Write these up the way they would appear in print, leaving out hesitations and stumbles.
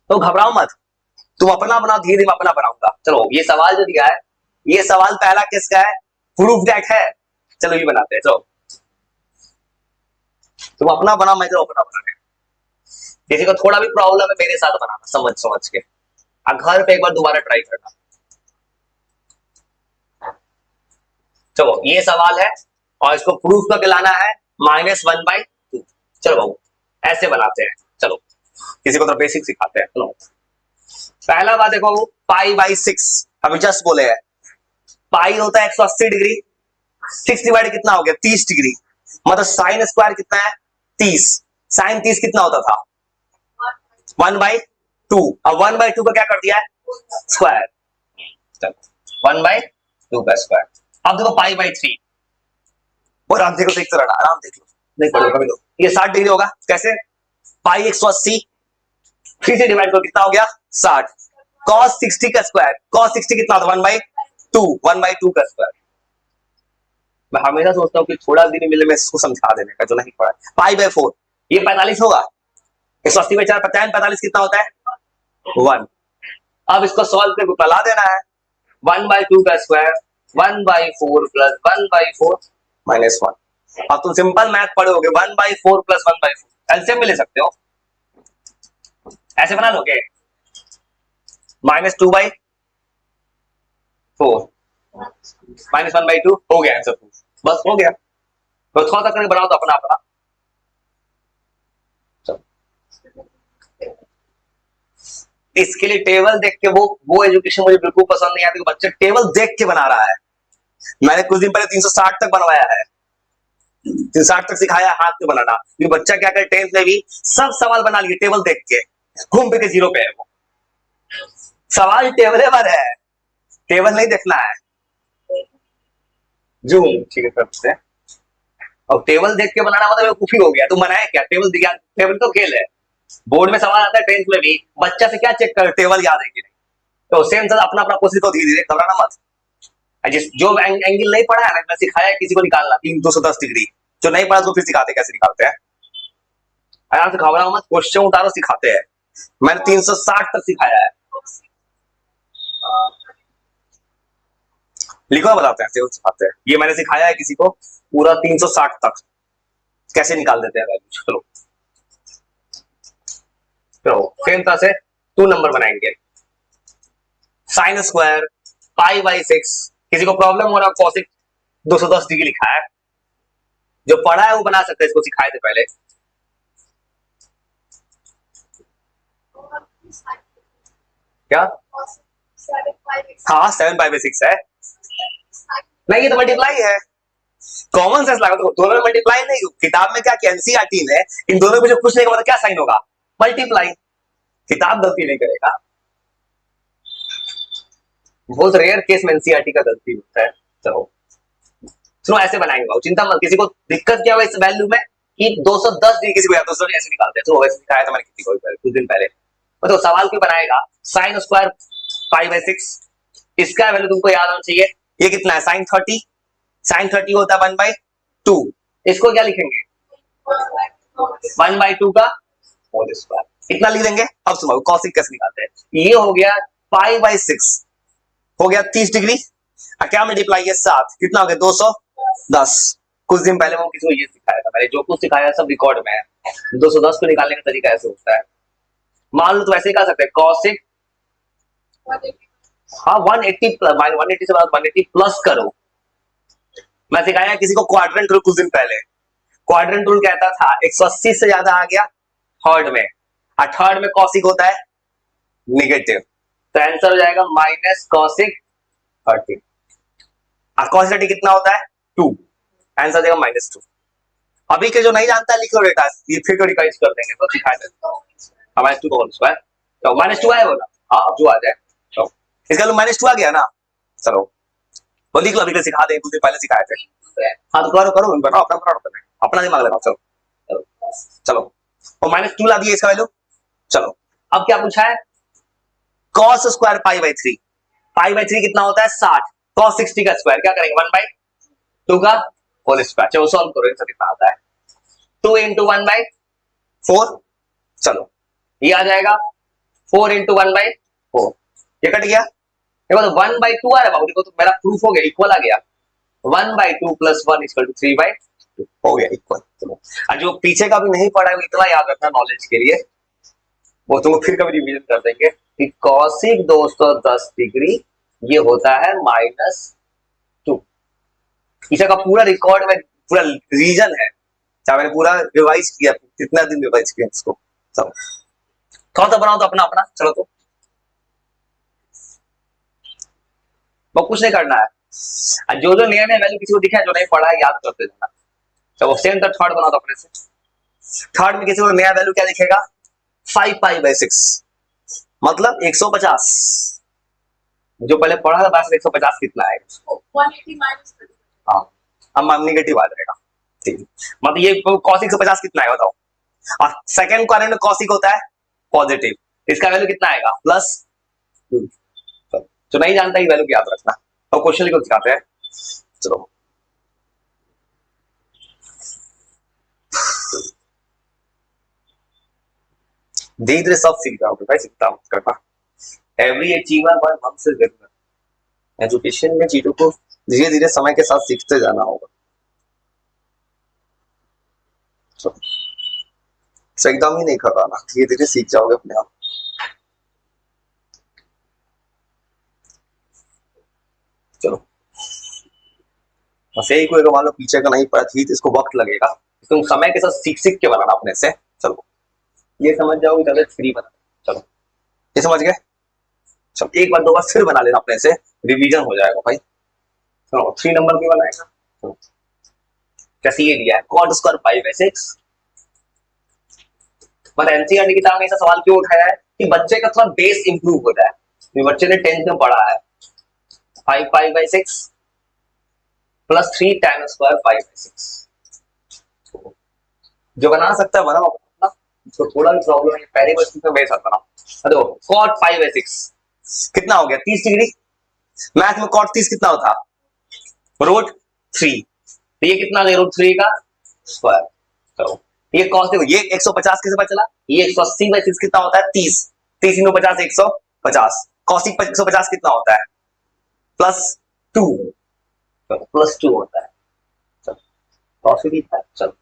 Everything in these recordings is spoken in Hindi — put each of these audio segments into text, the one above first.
तो घबराओ मत, तुम अपना बनाओ, धीरे धीरे अपना बनाऊंगा। चलो ये सवाल जो दिया है, ये सवाल पहला किसका है, प्रूफ दैट है। चलो ये बनाते हैं। चलो तुम अपना बना, मैं तो अपना बना। किसी को थोड़ा भी प्रॉब्लम है मेरे साथ बनाना, समझ समझ के, घर पे एक बार दोबारा ट्राई करना। चलो ये सवाल है और इसको प्रूफ करके लाना है -1/2। चलो बाबू ऐसे बनाते हैं। चलो किसी को तो बेसिक सिखाते हैं। चलो पहला बात देखो, π/6 अभी जस्ट बोले हैं, पाई होता है 180 डिग्री, 6 डिवाइड कितना हो गया 30 डिग्री, मतलब साइन स्क्वायर कितना है 30, साइन 30 कितना होता था 1/2। अब 1/2 का क्या कर दिया है स्क्वायर, 1/2 का स्क्वायर। अब देखो π/3, और आप देखो देखते रहना, आराम देख लो, नहीं पढ़ो कभी लो। ये 60 डिग्री होगा, कैसे पाई 180 3 से डिवाइड करो कितना हो गया 60, cos 60 का स्क्वायर, cos 60 कितना होता 1/2 का स्क्वायर। मैं हमेशा सोचता हूँ कि थोड़ा दिन मिले मैं इसको समझा देने का, जो नहीं पढ़ा। π/4 ये 45 होगा, 180 में 4 50 45 कितना होता है 1। अब इसको सॉल्व करके बता देना है 1/2 का स्क्वायर 1/4 प्लस 1/4 माइनस 1। अब तुम सिंपल मैथ पढ़ोगे 1/4 प्लस 1/4 एलसीएम में ले सकते हो, ऐसे बना लोगे -2/4 -1/2 हो गया आंसर, बस हो गया। तो थोड़ा सा करके बनाओ तो अपना अपना। इसके लिए टेबल देख के वो एजुकेशन मुझे बिल्कुल पसंद नहीं आती, बच्चा टेबल देख के बना रहा है। मैंने कुछ दिन पहले 360 तक बनवाया है, 360 तक सिखाया हाथ में बनाना। ये बच्चा क्या करे 10th में भी सब सवाल बना लिए टेबल देख के, घूम पे के जीरो पे है वो। सवाल टेबलेबर है, टेबल नहीं देखना है। जूम ठीक है करते हैं। और टेबल देख के बनाना मतलब कुफी हो गया, तुम बनाए क्या टेबल दिया, टेबल तो खेल है। बोर्ड में सवाल आता है 10th में भी, बच्चा से क्या चेक कर टेबल याद है कि नहीं। तो सेम सर अपना अपना कोशिश को धीरे धीरे घबराना मत। जिस जो एंगल नहीं पढ़ा है ना, मैं सिखाया किसी को निकालना 210 डिग्री, जो नहीं पढ़ा तो फिर सिखाते कैसे निकालते हैं। आराम से घबराओ मत, क्वेश्चन उतारो सिखाते हैं। मैंने 360 तक सिखाया है, लिखो बताते हैं सिखाते हैं। ये मैंने सिखाया है किसी को पूरा 360 तक कैसे निकाल देते हैं वैल्यू। चलो सेम तरह से 2 नंबर बनाएंगे, साइन स्क्वायर π/6। किसी को प्रॉब्लम हो रहा कॉसिक 210 डिग्री लिखा है, जो पढ़ा है वो बना सकते हैं, इसको सिखाए थे पहले। क्या हाँ 7/6 है, नहीं ये तो मल्टीप्लाई है, कॉमन सेंस लगा दो, दोनों में मल्टीप्लाई नहीं। किताब में क्या किया एनसीईआरटी ने, इन दोनों में जो पूछने के बाद क्या साइन होगा मल्टीप्लाई, किताब गलती नहीं करेगा। बहुत रेयर केस में एनसीईआरटी का गलती होता है। चलो सुनो ऐसे बनाएंगे, चिंता मत, किसी को दिक्कत क्या हो इस वैल्यू में कि 210 डिग्री किसी को या 210 ऐसे निकालते हैं, तो वैसे दिखाया था मैंने किसी को कुछ दिन पहले। तो सवाल क्यों बनाएगा साइन स्क्वायर π/6, इसका वैल्यू तुमको याद होना चाहिए, ये कितना है साइन 30, साइन 30 होता है 1/2, इसको क्या लिखेंगे 1/2 का होल स्क्वायर, इतना लिख देंगे। अब सुनो कॉसिक कैसे निकालते हैं, ये हो गया π/6 हो गया 30 डिग्री, क्या मल्टीप्लाई है 7, कितना हो गया 210। कुछ दिन पहले वो किसी को ये सिखाया था, मैंने जो कुछ सिखाया सब रिकॉर्ड में है। 210 को निकालने का तरीका ऐसे होता है, मान लो तो ऐसे ही कर सकते हैं कॉसिक, हाँ 180 प्लस 180 से बाद 180 प्लस करो। मैं सिखाया किसी को क्वाड्रेंट रूल कुछ दिन पहले, क्वाड्रेंट रूल कहता था 180 से ज्यादा आ गया थर्ड में, और थर्ड में कॉसिक होता है निगेटिव, तो आंसर हो जाएगा माइनस कॉसिक 30। कॉस 30 कितना होता है 2, आंसर देगा -2। अभी के जो नहीं जानता है लिखो बेटा, ये फिर रिवाइज कर देंगे तो सिखा देंगे। हमारे 2 का होल स्क्वायर तो -2 आया बोला, हाँ अब जो आ जाए तो इसका -2 आ गया ना। चलो वो लिख लो, अभी सिखा देंगे, कुछ दिन पहले सिखाए थे। हाँ तो करो करो बनाओ अपना दिमाग लगाओ। चलो चलो और -2 ला दिए इसका वैल्यू। चलो अब क्या पूछा है cos स्क्वायर π/3, π/3 कितना होता है 60, cos 60 का स्क्वायर क्या करेंगे 1/2 का होल स्क्वायर। चलो सॉल्व करो, इसका कितना आता है 2 × 1/4। चलो ये आ जाएगा 4 इंटू 1/4, ये कट गया। देखो तो 1/2 आ रहा है बाबू, देखो तो मेरा प्रूफ हो गया, इक्वल आ गया। 1/2 प्लस 1 इक्वल टू 3/2 हो गया इक्वल। चलो, और जो पीछे का भी नहीं पढ़ा है वो इतना याद रखना नॉलेज के लिए, वो तुमको फिर कभी रिवीजन कर देंगे कि कॉसिक 210 डिग्री ये होता है -2। इसका पूरा रिकॉर्ड में पूरा रीजन है, चाहे मैंने पूरा रिवाइज किया, कितना दिन रिवाइज किया इसको। चलो कौन सा बनाओ तो अपना अपना, चलो तो वो कुछ नहीं करना है। जो जो नया नया वैल्यू किसी को दिखा है, जो नहीं पढ़ा है, याद करते जाना। चलो सेम तो थर्ड बनाओ तो अपने से। थर्ड में किसी को नया वैल्यू क्या दिखेगा, 5π/6 मतलब 150। जो पहले पढ़ा था बस 150 कितना आएगा, 180 माइनस। हाँ, अब नेगेटिव आ जाएगा, ठीक। मतलब ये cos 150 कितना है बताओ। और सेकंड क्वाड्रेंट में cos होता है पॉजिटिव, इसका वैल्यू कितना आएगा, +2। जो नहीं जानता ये वैल्यू याद रखना, और क्वेश्चन लिखो दिखाते हैं। चलो धीरे धीरे सब सीख जाओगे भाई, सीखता मत करना। एवरी अचीवर वन मंथ से जरूर एजुकेशन में चीजों को धीरे धीरे समय के साथ सीखते जाना होगा। तो एकदम ही नहीं करवाना, धीरे धीरे सीख जाओगे अपने आप। चलो बस यही, कोई मान लो पीछे का नहीं पड़ा थी तो इसको वक्त लगेगा, तुम समय के साथ सीख सीख के बनाना अपने से। चलो ये समझ जाओगे तब फ्री बना। चलो ये समझ गए, चलो एक बार दो बार फिर बना लेना अपने से, रिवीजन हो जाएगा भाई। चलो 3 नंबर पे बनाएगा, कैसे ये दिया है cot स्क्वायर 5/6। पर एनसीईआरटी की किताब में ऐसा सवाल क्यों उठाया है कि बच्चे का थोड़ा बेस इंप्रूव हो जाए, बच्चे ने 10th में पढ़ा है 5π/6 प्लस 3 tan स्क्वायर 5/6। जो बना सकता है बनाओ अपना, तो थोड़ा भी प्रॉब्लम है पहले क्वेश्चन में बेस आता ना। देखो cot 5/6 कितना हो गया 30 डिग्री। मैथ में cot 30 कितना होता, √3। तो ये कितना हो गया √3 का स्क्वायर। चलो ये cos देखो, ये 150 कैसे पता चला, ये 180/6 कितना होता है 30, 30 × 50 150। cos 150 कितना होता है +2, +2 होता है। चलो cos भी था। चलो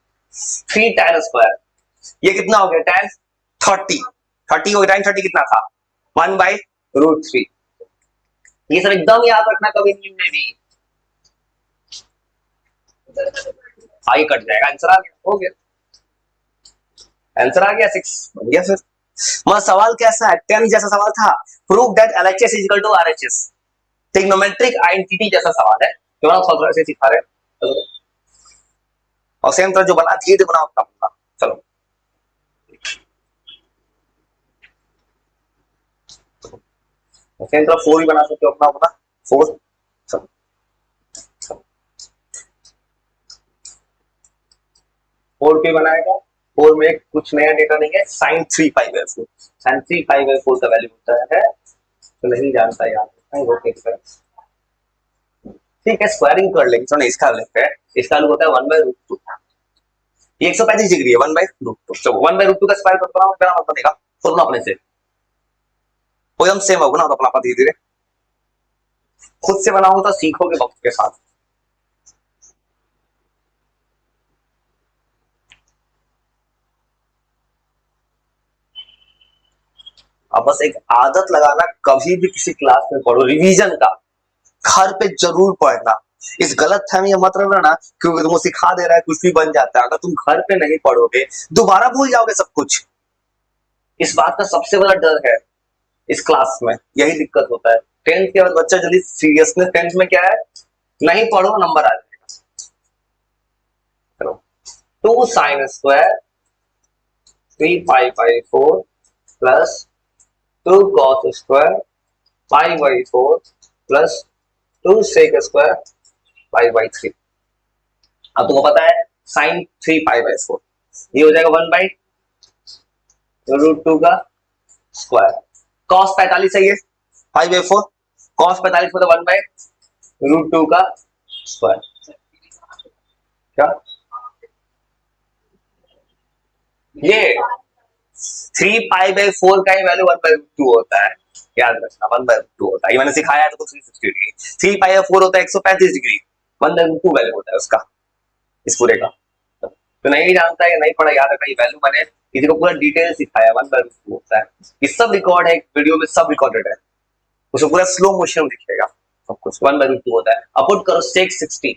3 tan स्क्वायर, ये कितना हो गया tan 30, 30 हो गया, tan 30 कितना था 1/√3। ये सब एकदम याद रखना कभी न्यू में भी। आई कट जाएगा, आंसर आ गया, हो गया आंसर आ गया 6 बन गया। फिर मतलब सवाल कैसा है, 10 जैसा सवाल था, prove that LHS is equal to RHS, trigonometric identity जैसा सवाल है, जो ना थोड़ा ऐसे सिखा रहे हैं। और सेम तरह जो बना धीरे बना अपना। चलो सेम तरह 4 भी बना सकते हो अपना अपना 4। चलो 4 के बनाएगा, 4 में कुछ नया डेटा नहीं है, sin 3π/4, sin 3π/4 का वैल्यू होता है, तो नहीं जानता यार ठीक है, स्क्वायरिंग कर लेंगे। चलो इसका लेते हैं, इसका वैल्यू होता है 1/√2। ये 135 डिग्री है 1/√2। चलो 1/√2 का स्क्वायर करना मेरा मतलब बनेगा, सुनना अपने से वो एकदम सेम होगा ना, तो अपना धीरे धीरे खुद से बनाऊंगा तो सीखोगे वक्त के साथ। अब बस एक आदत लगाना, कभी भी किसी क्लास में पढ़ो रिवीजन का, घर पे जरूर पढ़ना। इस गलत फहमी मत रहना ना क्योंकि तुमको सिखा दे रहा है कुछ भी बन जाता है, अगर तुम घर पे नहीं पढ़ोगे दोबारा भूल जाओगे सब कुछ। इस बात का सबसे बड़ा डर है इस क्लास में, यही दिक्कत होता है। 10th के बाद बच्चा जल्दी सीरियसनेस, 10th में क्या है नहीं पढ़ो नंबर आ जाएगा। चलो 2 sin square 3π/4 plus 2 cos square π/4 plus 2 sec square π/3। अब तुमको पता है sin 3π/4 ये हो जाएगा 1/√2 का स्क्वायर। cos 45 है, ये 5/4 cos 45 होता है 1/√2 का स्क्वायर। क्या ये 3π/4 का ही वैल्यू 1/2 होता है, याद रखना 1/2 होता है, ये मैंने सिखाया है तो 360 डिग्री। 3π/4 होता है 135 डिग्री, 1/2 वैल्यू होता है उसका, इस पूरे का। तो नहीं जानता है, नहीं पढ़ा, याद रखना, ये वैल्यू मैंने किसी को पूरा डिटेल सिखाया, 1/2 होता है। ये सब रिकॉर्ड है, वीडियो में सब रिकॉर्डेड है, उसको पूरा स्लो मोशन में दिखेगा सब कुछ। 1/2 होता है। अब पुट करो sec 60,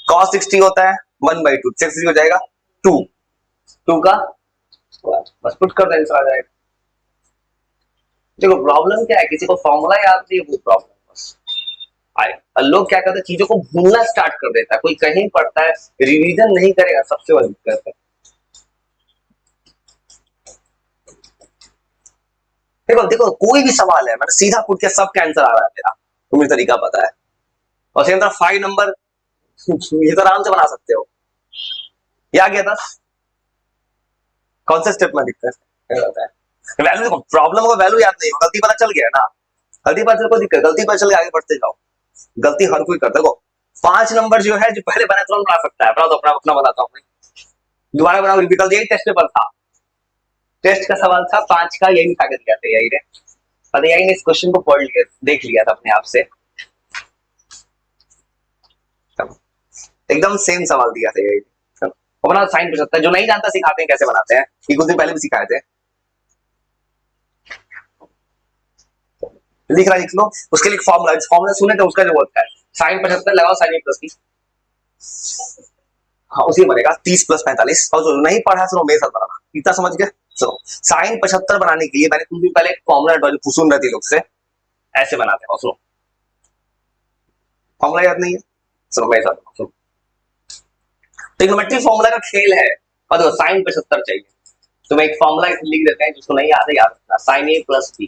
cos 60 होता है 1/2, sec 60 हो जाएगा 2 का स्क्वायर, बस पुट कर दें, आंसर आ जाएगा। देखो प्रॉब्लम क्या है, किसी को फॉर्मूला याद नहीं है, वो प्रॉब्लम बस आए। लोग क्या करते हैं, चीजों को भूलना स्टार्ट कर देता है, कोई कहीं पढ़ता है रिवीजन नहीं करेगा, सबसे बड़ी दिक्कत है। देखो देखो कोई भी सवाल है, मैंने सीधा पूछ के सब कैंसर आ रहा है मेरा, तुम्हें तरीका पता है। और सेम तरह 5 नंबर ये तो आराम से बना सकते हो। या गया था, कौन से स्टेप में दिक्कत है? वैल्यू देखो, प्रॉब्लम को वैल्यू याद नहीं हो, गलती पता चल गया ना, गलती पता चल, कोई दिक्कत, गलती पता चल के आगे बढ़ते जाओ। गलती हर कोई करता है। 5 नंबर जो है, जो पहले बना तुरंत बना सकता है, तो अपना बताता हूँ, दोबारा बनाओ, रिपीट, यही टेस्ट पेपर था, टेस्ट का सवाल था 5 का, यही उठा के दिया था, यही ने पता, यही ने इस क्वेश्चन को पढ़ लिया, देख लिया था अपने आप से, एकदम सेम सवाल दिया था यही। अपना साइन 75, जो नहीं जानता सिखाते हैं कैसे बनाते हैं, ये कुछ दिन पहले भी सिखाए थे। लिख लो, उसके लिए फॉर्मूला सुने थे, उसका जो होता है साइन 75 लगाओ साइन प्लस की, हाँ उसी बनेगा 30 + 45। और जो नहीं पढ़ा सुनो मेरे साथ बनाना, इतना समझ गए। सुनो, साइन 75 बनाने के लिए मैंने कुछ दिन पहले फॉर्मूला सुन रहे थे लोग से, ऐसे बनाते हैं। सुनो, फॉर्मूला याद नहीं है, सुनो मेरे साथ सुनो, ट्रिग्नोमेट्री फॉर्मूला का खेल है, और देखो साइन 75 चाहिए, तो मैं एक फॉर्मूला लिख देते हैं, जिसको नहीं आता याद रखना, साइन A + B।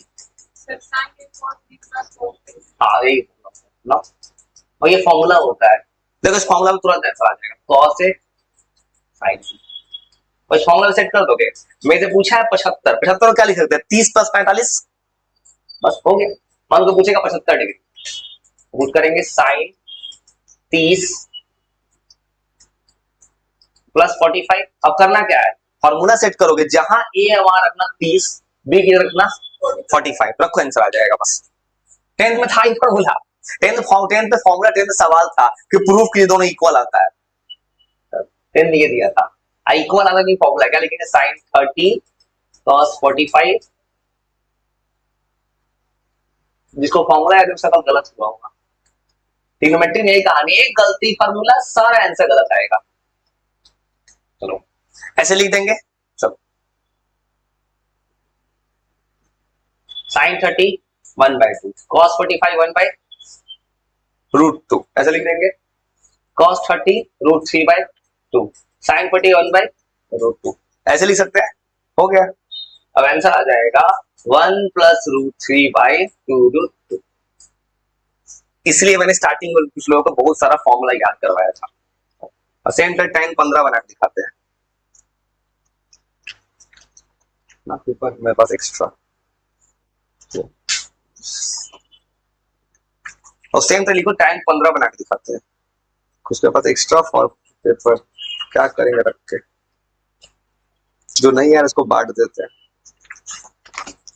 हाँ यही ना, और ये फॉर्मूला होता है, देखो इस फॉर्मूला में तुरंत आंसर आ जाएगा, cos A sin C, और इस फॉर्मूला सेट कर दोगे। मेरे से पूछा है 75, 75 क्या लिख सकते हैं, 30 + 45, बस हो गया। मान लो पूछेगा 75 डिग्री, पुट करेंगे साइन 30 + 45। अब करना क्या है, फॉर्मूला सेट करोगे, जहां ए हमारा रखना 30, बी की रखना 45, रखो आंसर आ जाएगा बस। 10th में था ये फॉर्मूला, 10th में फॉर्मूला, 10th में सवाल था कि प्रूफ कीजिए दोनों इक्वल आता है, 10th ये दिया था, इक्वल आना नहीं, फॉर्मूला क्या लिखेंगे, साइन 30 cos 45, जिसको फॉर्मूला याद है उसका गलत हुआ होगा। ट्रिग्नोमेट्री में यही कहानी, एक गलती फॉर्मूला सारा आंसर गलत आएगा। चलो ऐसे लिख देंगे सब, साइन 30 1/2, cos 45 1/√2, ऐसे लिख देंगे, cos 30 √3/2, साइन 40 1/√2, ऐसे लिख सकते हैं, हो गया। अब आंसर आ जाएगा 1 + √3/2√2। इसलिए मैंने स्टार्टिंग में कुछ लोगों को बहुत सारा फॉर्मूला याद करवाया था। और सेम टाइम tan 15 बना के दिखाते हैं ना, पेपर मेरे पास एक्स्ट्रा, और सेम टाइम लिखो tan 15 बना के दिखाते हैं, कुछ मेरे पास एक्स्ट्रा फॉर पेपर, क्या करेंगे रख के, जो नहीं है उसको बांट देते हैं,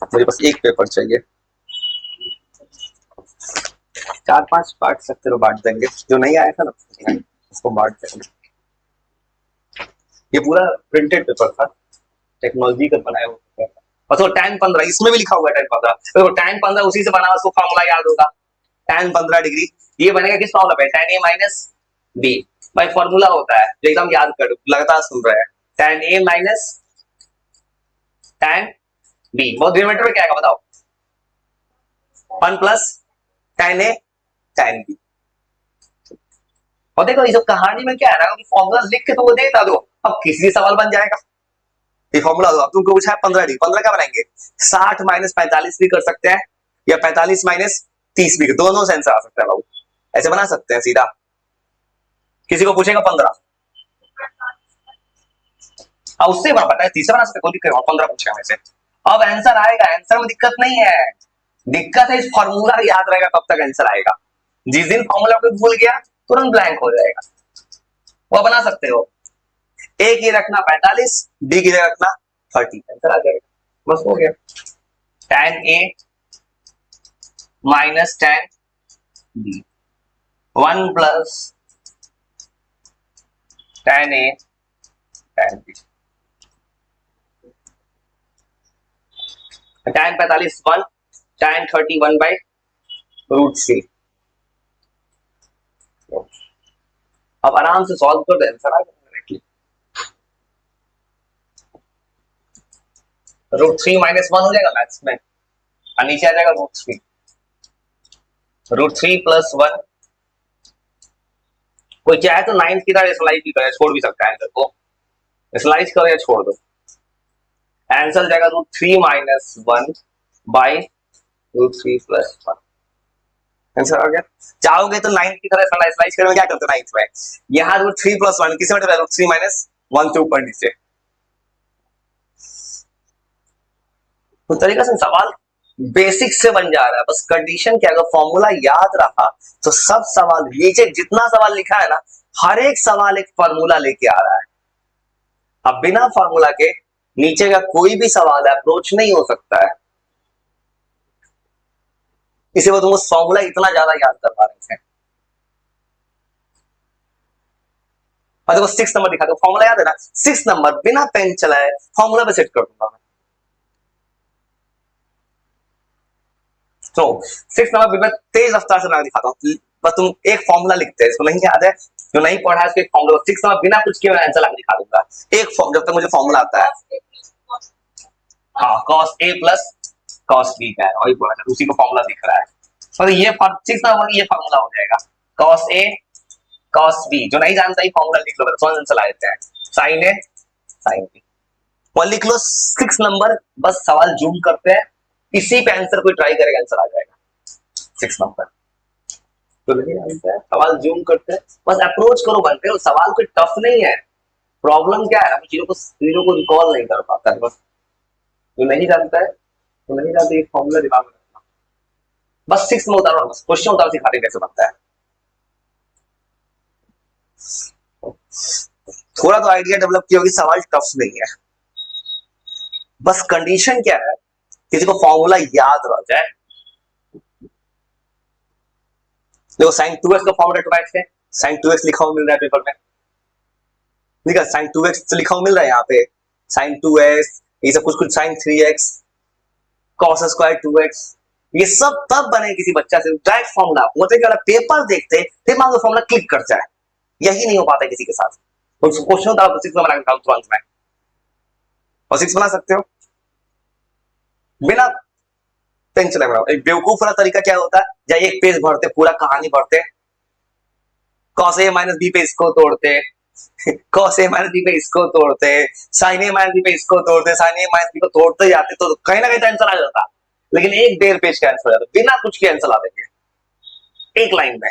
मुझे बस एक पेपर चाहिए, 4-5 बांट सकते हो, बांट देंगे, जो नहीं आया था ना उसको बांट देंगे। ये पूरा प्रिंटेड पेपर था, टेक्नोलॉजी का बनाया हुआ पेपर, और तो tan 15 इसमें भी लिखा हुआ है, tan 15, देखो tan 15 उसी से बना, उसको फॉर्मूला याद होगा, tan 15 डिग्री, ये बनेगा किस फॉर्मूला पे, tan A - B, भाई फॉर्मूला होता है जो एकदम याद कर, लगातार सुन रहे हैं, tan A - tan B, बहुत डिनोमिनेटर में क्या आएगा बताओ, 1 + tan A tan B। और देखो ये सब कहानी में क्या है ना, फॉर्मूला लिख के तुमको देता दो, अब किसी सवाल बन जाएगा, ये फॉर्मूला दो, अब तुमको पूछा है 15 डिग्री, 15 क्या बनाएंगे, 60 - 45 भी कर सकते हैं, या 45 - 30 भी, दोनों से आंसर आ सकता है बाबू, ऐसे बना सकते हैं सीधा। किसी को पूछेगा 15, अब उससे बना, पता है 30 से बना सकते, कोई दिक्कत नहीं, 15 पूछेगा मेरे से, अब आंसर आएगा, आंसर में दिक्कत नहीं है, दिक्कत है इस फॉर्मूला याद रहेगा तब तक आंसर आएगा, जिस दिन फॉर्मूला को भूल गया तुरंत ब्लैंक हो जाएगा। वो बना सकते हो, ए की रखना 45, बी की रखना 30 आंसर आ जाएगा, बस हो गया। tan A minus tan B, 1 plus tan A tan B, tan 45 1, tan 30 1 by √3। अब आराम से सॉल्व कर दे, आंसर आ जाएगा। √3 माइनस 1 हो जाएगा मैथ्स में, और नीचे आ जाएगा √3, √3 प्लस 1। कोई चाहे तो 9 की तरह स्लाइड भी करे, छोड़ भी सकता है आंसर को, स्लाइड करो या छोड़ दो, आंसर जाएगा √3 माइनस 1 बाई √3 प्लस 1। आंसर आ गया। चाहोगे तो 9 की तरह स्लाइड करें, क्या करते 9 में, यहाँ √3 प्लस 1 किसे मतलब √3 माइनस 1 से ऊपर नीचे। तो तरीका से सवाल बेसिक से बन जा रहा है, बस कंडीशन क्या, अगर फॉर्मूला याद रहा तो सब सवाल, नीचे जितना सवाल लिखा है ना, हर एक सवाल एक फॉर्मूला लेके आ रहा है। अब बिना फॉर्मूला के नीचे का कोई भी सवाल अप्रोच नहीं हो सकता है, इसे वो तुमको फॉर्मूला इतना ज्यादा याद करवा रहे थे। और देखो 6 नंबर दिखा दो, फॉर्मूला याद है ना, 6 नंबर बिना पेन चलाए फॉर्मूला पे सेट कर दूंगा मैं। तो 6 नंबर मैं तेज रफ्तार से दिखाता हूँ, बस तुम एक फॉर्मूला लिखते हैं, इसको नहीं याद है, जो नहीं पढ़ा है उसको एक फॉर्मूला, 6 नंबर बिना कुछ किए आंसर लगा दिखा दूंगा, एक जब तक मुझे फॉर्मूला आता है। हाँ, cos A plus cos B का है, वही बोला था, उसी को फॉर्मूला दिख रहा है। तो ये 6 नंबर ये फॉर्मूला हो जाएगा, cos A cos B, जो नहीं जानता ही फॉर्मूला लिख लो, समझ चला देते हैं, sin A sin B, और लिख लो 6 नंबर, बस सवाल जूम करते हैं, इसी पे आंसर कोई ट्राई करेगा आंसर आ जाएगा 6 नंबर। तो नहीं आंसर है, सवाल जूम करते हैं, बस अप्रोच करो बनते हो, सवाल कोई टफ नहीं है। प्रॉब्लम क्या है, चीजों को रिकॉल नहीं कर पाता है, बस जो नहीं जानता है तो नहीं जानते, ये फॉर्मूला दिमाग में रखना, बस 6 में उतारो, बस क्वेश्चन उतार सिखाते कैसे बनता है, थोड़ा तो आइडिया डेवलप किया होगी, सवाल टफ नहीं है, बस कंडीशन क्या है, किसी को फॉर्मूला याद रह जाए। देखो sin 2x का फॉर्मूला टुबाइट है, sin 2x लिखा हुआ मिल रहा है पेपर में, ठीक है, sin 2x लिखा हुआ मिल रहा है यहाँ पे, sin 2x, ये सब कुछ कुछ sin 3x, cos square 2x, ये सब तब बने किसी बच्चा से डायरेक्ट फॉर्मूला, मतलब क्या पेपर देखते दिमाग में फॉर्मूला क्लिक कर जाए, यही नहीं हो पाता किसी के साथ। तो क्वेश्चन होता है 6 बना के तुरंत में, और 6 बना सकते हो बिना पेन चलाए बनाओ। एक बेवकूफ वाला तरीका क्या होता है, जब एक पेज भरते, पूरा कहानी भरते, cos A माइनस B पे इसको तोड़ते, cos A माइनस B पे इसको तोड़ते, sin A माइनस B पे इसको तोड़ते, sin A माइनस B को तोड़ते जाते, तो कहीं ना कहीं तो आंसर आ जाता, लेकिन एक 1.5 पेज का आंसर आ जाता, बिना कुछ के आंसर ला देंगे एक लाइन में,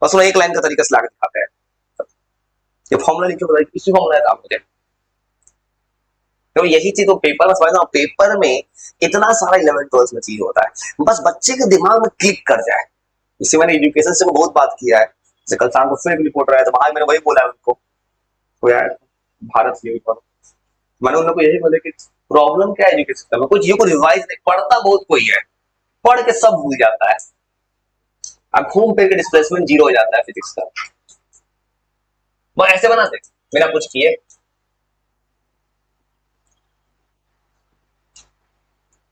बस एक लाइन का तरीका से ला के दिखाते हैं। ये फॉर्मूला लिखो, इसी फॉर्मूला है मुझे, तो यही चीज तो पेपर में समझना, पेपर में इतना सारा 11 12 में चीज होता है, बस बच्चे के दिमाग में क्लिक कर जाए। इसी मैंने एजुकेशन से बहुत बात किया है, जैसे कल शाम को फिर एक रिपोर्टर आया, तो वहां मैंने वही बोला उनको, तो यार भारत न्यूज पर मैंने उन लोगों को यही बोला कि प्रॉब्लम क्या है एजुकेशन सिस्टम में, कुछ ये को रिवाइज नहीं पढ़ता, बहुत कोई है पढ़ के सब भूल जाता है, अब घूम फिर के डिस्प्लेसमेंट 0 हो जाता है फिजिक्स का। वो ऐसे बना दे बिना कुछ किए,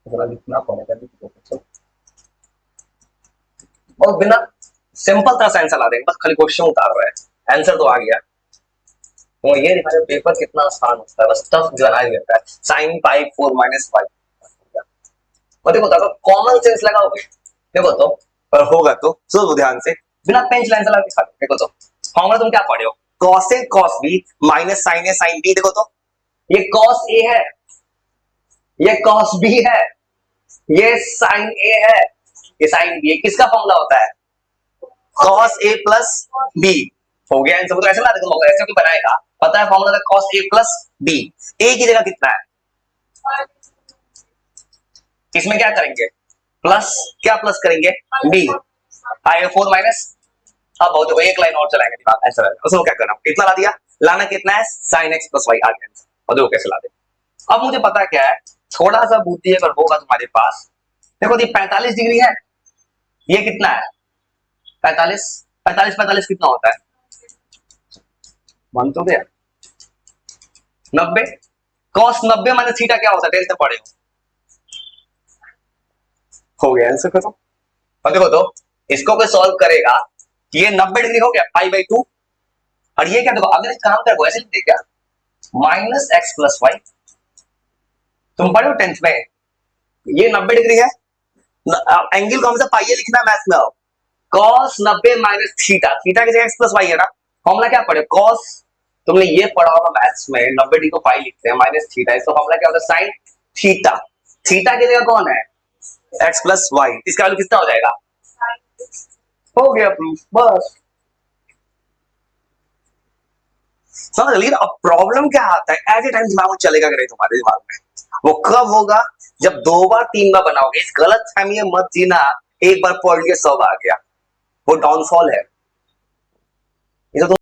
लिखना पड़ेगा, और बिना सिंपल तरह से आंसर ला देंगे, बस खाली क्वेश्चन उतार रहे हैं, आंसर तो आ गया। तो ये दिखाया पेपर कितना आसान होता है, बस टफ बना ही देता है, sin पाई 4 माइनस 5, और देखो अगर कॉमन सेंस लगाओगे, देखो तो और होगा तो सुनो ध्यान से, बिना पेन चलाने से लगा दिखा दो, देखो तो फॉर्मूला तुम क्या पढ़े हो, cos A cos B minus sin A sin B, देखो तो ये cos A है, ये cos B है, ये sin A है, ये sin B है, किसका फॉर्मूला होता है, cos A प्लस B, हो गया आंसर। तो ऐसे ना देखो, ऐसे क्यों बनाएगा, पता है फॉर्मूला था cos A plus B, A की जगह कितना है, इसमें क्या करेंगे प्लस, क्या प्लस करेंगे B, आएगा 4 माइनस, अब बहुत एक लाइन और चलाएंगे दिमाग, ऐसा उसको क्या करना, कितना ला दिया, लाना कितना है sin x प्लस y, आ गया और देखो कैसे ला दे। अब मुझे पता क्या है, थोड़ा सा बुद्धि अगर होगा तुम्हारे पास, देखो ये 45 डिग्री है, ये कितना है 45, 45 कितना होता है, मान तो गया 90, कॉस 90 माइनस थीटा क्या होता है, टेंथ में पढ़े हो गया आंसर खत्म। और देखो तो इसको कोई सॉल्व करेगा, ये 90 डिग्री हो गया π/2, और ये क्या, देखो अगर इस काम करो ऐसे लिखते क्या, माइनस एक्स प्लस वाई, तुम पढ़े हो टेंथ में, ये 90 डिग्री है, एंगल कौन सा पाई लिखना है मैथ्स में, आओ कॉस 90 माइनस थीटा, थीटा की जगह एक्स प्लस वाई है ना, फॉर्मूला क्या पढ़े कॉस, तुमने ये पढ़ा होगा मैथ्स में, 90 डिग्री को पाई लिखते हैं माइनस थीटा, इसका फॉर्मूला क्या होता है साइन थीटा, थीटा की जगह कौन है एक्स प्लस वाई, इसका वैल्यू कितना हो जाएगा, हो गया प्रूफ बस। समझ लीजिए अब प्रॉब्लम क्या आता है, एट ए टाइम दिमाग में चलेगा कि नहीं तुम्हारे दिमाग में, वो कब होगा जब 2 बार 3 बार बनाओगे, इस गलत फहमी मत जीना एक बार पढ़ लिया सब आ गया, वो डाउनफॉल है। ये तो